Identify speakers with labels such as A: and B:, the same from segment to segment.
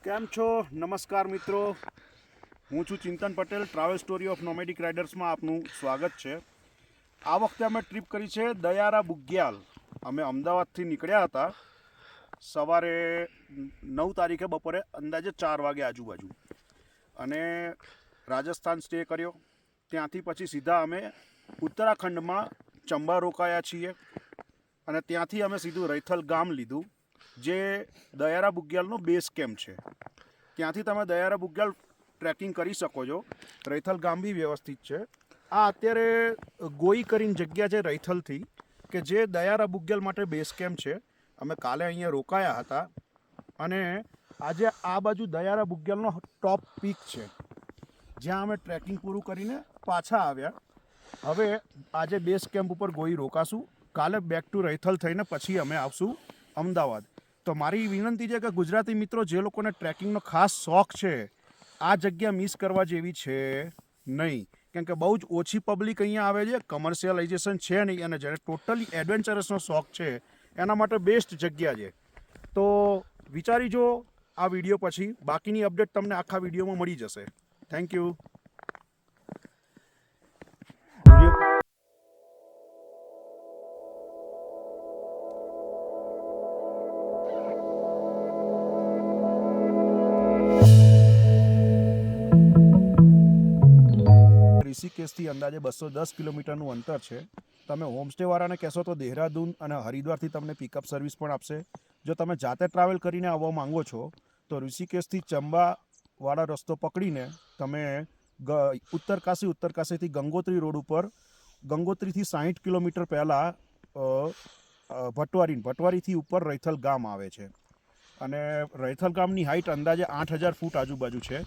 A: કેમ છો? નમસ્કાર મિત્રો, હું છું Chintan Patel. Travel story of nomadic રાઇડર્સમાં આપનું સ્વાગત છે. આ વખતે અમે ટ્રીપ કરી છે દયારા બુગ્યાલ. અમે અમદાવાદથી નીકળ્યા હતા સવારે 9 તારીખે બપોરે અંદાજે 4 વાગે આજુબાજુ, અને રાજસ્થાન સ્ટે કર્યો. ત્યાંથી પછી સીધા અમે ઉત્તરાખંડમાં ચંબા રોકાયા છીએ, અને ત્યાંથી અમે સીધું રૈથલ ગામ લીધું, જે દયારા બુગ્યાલનો બેઝ કેમ્પ છે. ત્યાંથી તમે દયારા બુગ્યાલ ટ્રેકિંગ કરી શકો છો. રૈથલ ગામ બી વ્યવસ્થિત છે. આ અત્યારે ગોઈ કરીને જગ્યા છે રૈથલથી, કે જે દયારા બુગ્યાલ માટે બેઝ કેમ્પ છે. અમે કાલે અહીંયા રોકાયા હતા, અને આજે આ બાજુ દયારા બુગ્યાલનો ટોપ પીક છે, જ્યાં અમે ટ્રેકિંગ પૂરું કરીને પાછા આવ્યા. હવે આજે બેઝ કેમ્પ ઉપર ગોઈ રોકાશું. કાલે બેક ટુ રૈથલ થઈને પછી અમે આવશું અમદાવાદ. તો મારી વિનંતી છે કે ગુજરાતી મિત્રો, જે લોકોને ટ્રેકિંગનો ખાસ શોખ છે, આ જગ્યા મિસ કરવા જેવી છે નહીં. કેમ કે બહુ જ ઓછી પબ્લિક અહીંયા આવે છે, કમર્શિયલાઇઝેશન છે નહીં, અને જેને ટોટલી એડવેન્ચરસનો શોખ છે એના માટે બેસ્ટ જગ્યા છે. તો વિચારી જો આ વિડીયો પછી. બાકીની અપડેટ તમને આખા વિડીયોમાં મળી જશે. Thank you. ઋષિકેશથી અંદાજે 210 કિલોમીટરનું અંતર છે. તમે હોમસ્ટેવાળાને કહેશો તો દેહરાદૂન અને હરિદ્વારથી તમને પિકઅપ સર્વિસ પણ આપશે. જો તમે જાતે ટ્રાવેલ કરીને આવવા માંગો છો તો ઋષિકેશથી ચંબાવાળા રસ્તો પકડીને તમે ઉત્તરકાશીથી ગંગોત્રી રોડ ઉપર, ગંગોત્રીથી 60 કિલોમીટર પહેલાં ભટવારીથી ઉપર રૈથલ ગામ આવે છે. અને રૈથલ ગામની હાઇટ અંદાજે 8000 ફૂટ આજુબાજુ છે.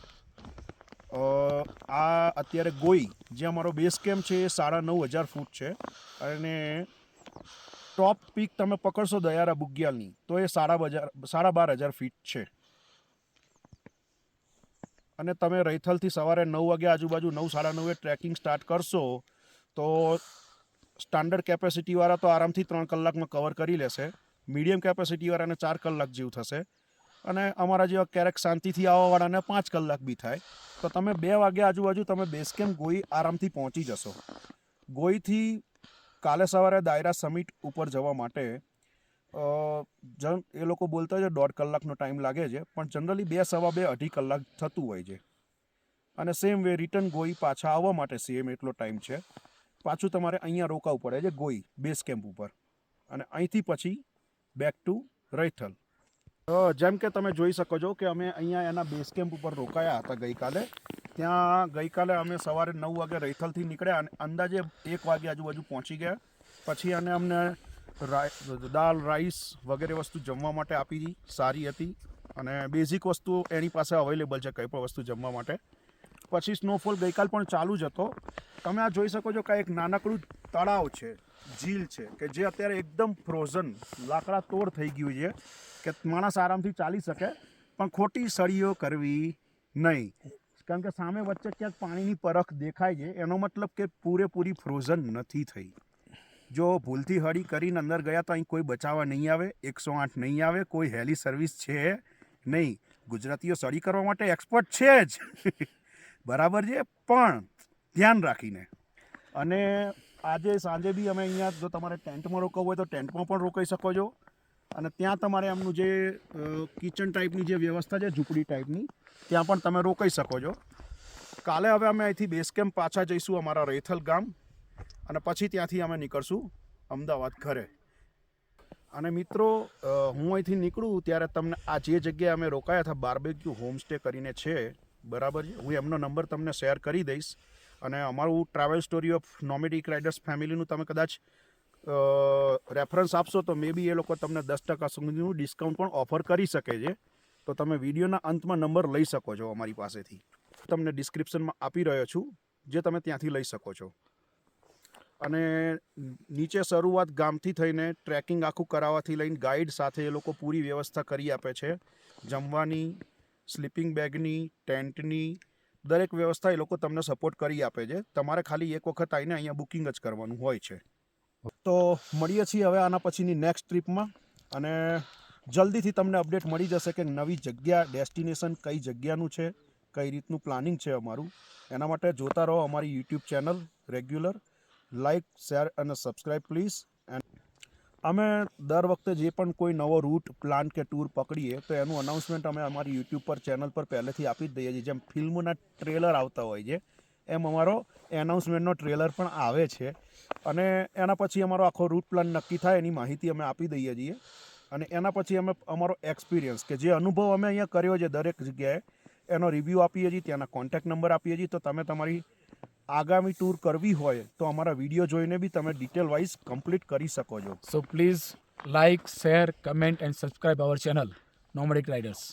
A: આ અત્યારે ગોઈ, જે અમારો બેઝ કેમ્પ છે, એ 9500 ફૂટ છે. અને ટોપ પીક તમે પકડશો દયારા બુગ્યાલની તો એ 12500 ફીટ છે. અને તમે રૈથલથી સવારે 9 વાગ્યા આજુબાજુ, 9-9:30 ટ્રેકિંગ સ્ટાર્ટ કરશો તો સ્ટાન્ડર્ડ કેપેસિટીવાળા તો આરામથી 3 કલાકમાં કવર કરી લેશે. મીડિયમ કેપેસિટીવાળાને 4 કલાક જેવું થશે, અને અમારા જેવા ક્યારેક શાંતિથી આવવાવાળાને 5 કલાક બી થાય. તો તમે 2 વાગ્યા આજુબાજુ તમે બેઝ કેમ્પ ગોઈ આરામથી પહોંચી જશો. ગોઈથી કાલે સવારે દાયરા સમિટ ઉપર જવા માટે એ લોકો બોલતા હોય છે 1.5 કલાકનો ટાઈમ લાગે છે, પણ જનરલી 2, સવા 2, 2.5 કલાક થતું હોય છે. અને સેમ વે રિટર્ન ગોઈ પાછા આવવા માટે સેમ એટલો ટાઈમ છે. પાછું તમારે અહીંયા રોકાવું પડે છે ગોઈ બેઝ કેમ્પ ઉપર, અને અહીંથી પછી બેક ટુ રૈથલ. જેમ કે તમે જોઈ શકો છો કે અમે અહીંયા એના બેઝ કેમ્પ ઉપર રોકાયા હતા ગઈકાલે. ત્યાં ગઈકાલે અમે સવારે 9 વાગે રૈથલથી નીકળ્યા, અને અંદાજે 1 વાગે આજુબાજુ પહોંચી ગયા. પછી અમને દાલ, રાઈસ વગેરે વસ્તુ જમવા માટે આપી હતી. સારી હતી, અને બેઝિક વસ્તુ એની પાસે અવેલેબલ છે કંઈ પણ વસ્તુ જમવા માટે. પછી સ્નોફોલ ગઈકાલ પણ ચાલુ જ હતો. તમે આ જોઈ શકો છો કે એક નાનકડું તળાવ છે, ઝીલ છે, કે જે અત્યારે એકદમ ફ્રોઝન, લાકડા તોડ થઈ ગયું છે, કે માણસ આરામથી ચાલી શકે, પણ ખોટી સળીઓ કરવી નહીં. કારણ કે સામે વચ્ચે ક્યાંક પાણીની પરખ દેખાય છે, એનો મતલબ કે પૂરેપૂરી ફ્રોઝન નથી થઈ. જો ભૂલથી હળી કરીને અંદર ગયા તો અહીં કોઈ બચાવવા નહીં આવે, 108 નહીં આવે, કોઈ હેલી સર્વિસ છે નહીં. ગુજરાતીઓ સળી કરવા માટે એક્સપર્ટ છે જ બરાબર છે, પણ ધ્યાન રાખીને. અને આજે સાંજે બી અમે અહીંયા, જો તમારે ટેન્ટમાં રોકાવું હોય તો ટેન્ટમાં પણ રોકાઈ શકો છો. અને ત્યાં તમારે એમનું જે કિચન ટાઈપની જે વ્યવસ્થા છે, ઝૂંપડી ટાઈપની, ત્યાં પણ તમે રોકાઈ શકો છો. કાલે હવે અમે અહીંથી બેઝ કેમ્પ પાછા જઈશું અમારા રૈથલ ગામ, અને પછી ત્યાંથી અમે નીકળશું અમદાવાદ ઘરે. અને મિત્રો, હું અહીંથી નીકળું ત્યારે તમને આ જે જગ્યાએ અમે રોકાયા હતા, બાર્બેક્યુ હોમસ્ટે કરીને છે, બરાબર છે, હું એમનો નંબર તમને શેર કરી દઈશ. અને અમારું travel story of nomadic riders ફેમિલીનું તમે કદાચ રેફરન્સ આપશો તો મે બી એ લોકો તમને 10% સુધીનું ડિસ્કાઉન્ટ પણ ઓફર કરી શકે છે. તો તમે વિડીયોના અંતમાં નંબર લઈ શકો છો અમારી પાસેથી. તમને ડિસ્ક્રિપ્શનમાં આપી રહ્યો છું, જે તમે ત્યાંથી લઈ શકો છો. અને નીચે શરૂઆત ગામથી થઈને ટ્રેકિંગ આખું કરાવવાથી લઈને ગાઈડ સાથે એ લોકો પૂરી વ્યવસ્થા કરી આપે છે. જમવાની, સ્લીપિંગ બેગની, ટેન્ટની, દરેક વ્યવસ્થા એ લોકો તમને સપોર્ટ કરી આપે છે. તમારે ખાલી એક વખત આવીને અહીંયા બુકિંગ જ કરવાનું હોય છે. તો મળીએ છીએ હવે આના પછીની નેક્સ્ટ ટ્રીપમાં. અને જલ્દીથી તમને અપડેટ મળી જશે કે નવી જગ્યા ડેસ્ટિનેશન કઈ જગ્યાનું છે, કઈ રીતનું પ્લાનિંગ છે અમારું. એના માટે જોતા રહો અમારી YouTube channel regular. Like, share અને સબસ્ક્રાઈબ પ્લીઝ. અમે દર વખતે જે પણ કોઈ નવો રૂટ પ્લાન કે ટૂર પકડીએ તો એનું અનાઉન્સમેન્ટ અમે અમારી યુટ્યુબ પર ચેનલ પર પહેલેથી આપી જ દઈએ છીએ. જેમ ફિલ્મના ટ્રેલર આવતા હોય છે એમ અમારો એનાઉન્સમેન્ટનો ટ્રેલર પણ આવે છે, અને એના પછી અમારો આખો રૂટ પ્લાન નક્કી થાય એની માહિતી અમે આપી દઈએ છીએ. અને એના પછી અમે અમારો એક્સપિરિયન્સ કે જે અનુભવ અમે અહીંયા કર્યો છે દરેક જગ્યાએ એનો રિવ્યૂ આપીએ છીએ, ત્યાંના કોન્ટેક્ટ નંબર આપીએ છીએ. તો તમે તમારી આગામી ટૂર કરવી હોય તો અમારા વિડીયો જોઈને બી તમે ડિટેલ વાઇઝ કમ્પ્લીટ કરી શકો છો.
B: So please like, share, comment and subscribe our channel, Nomadic Riders.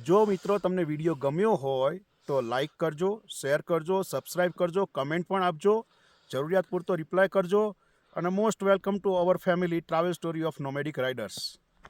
A: જો મિત્રો તમને વિડીયો ગમ્યો હોય તો લાઈક કરજો, શેર કરજો, સબસ્ક્રાઈબ કરજો, કમેન્ટ પણ આપજો, જરૂરિયાત પૂરતો રિપ્લાય કરજો. અને most welcome to our family travel story of nomadic riders.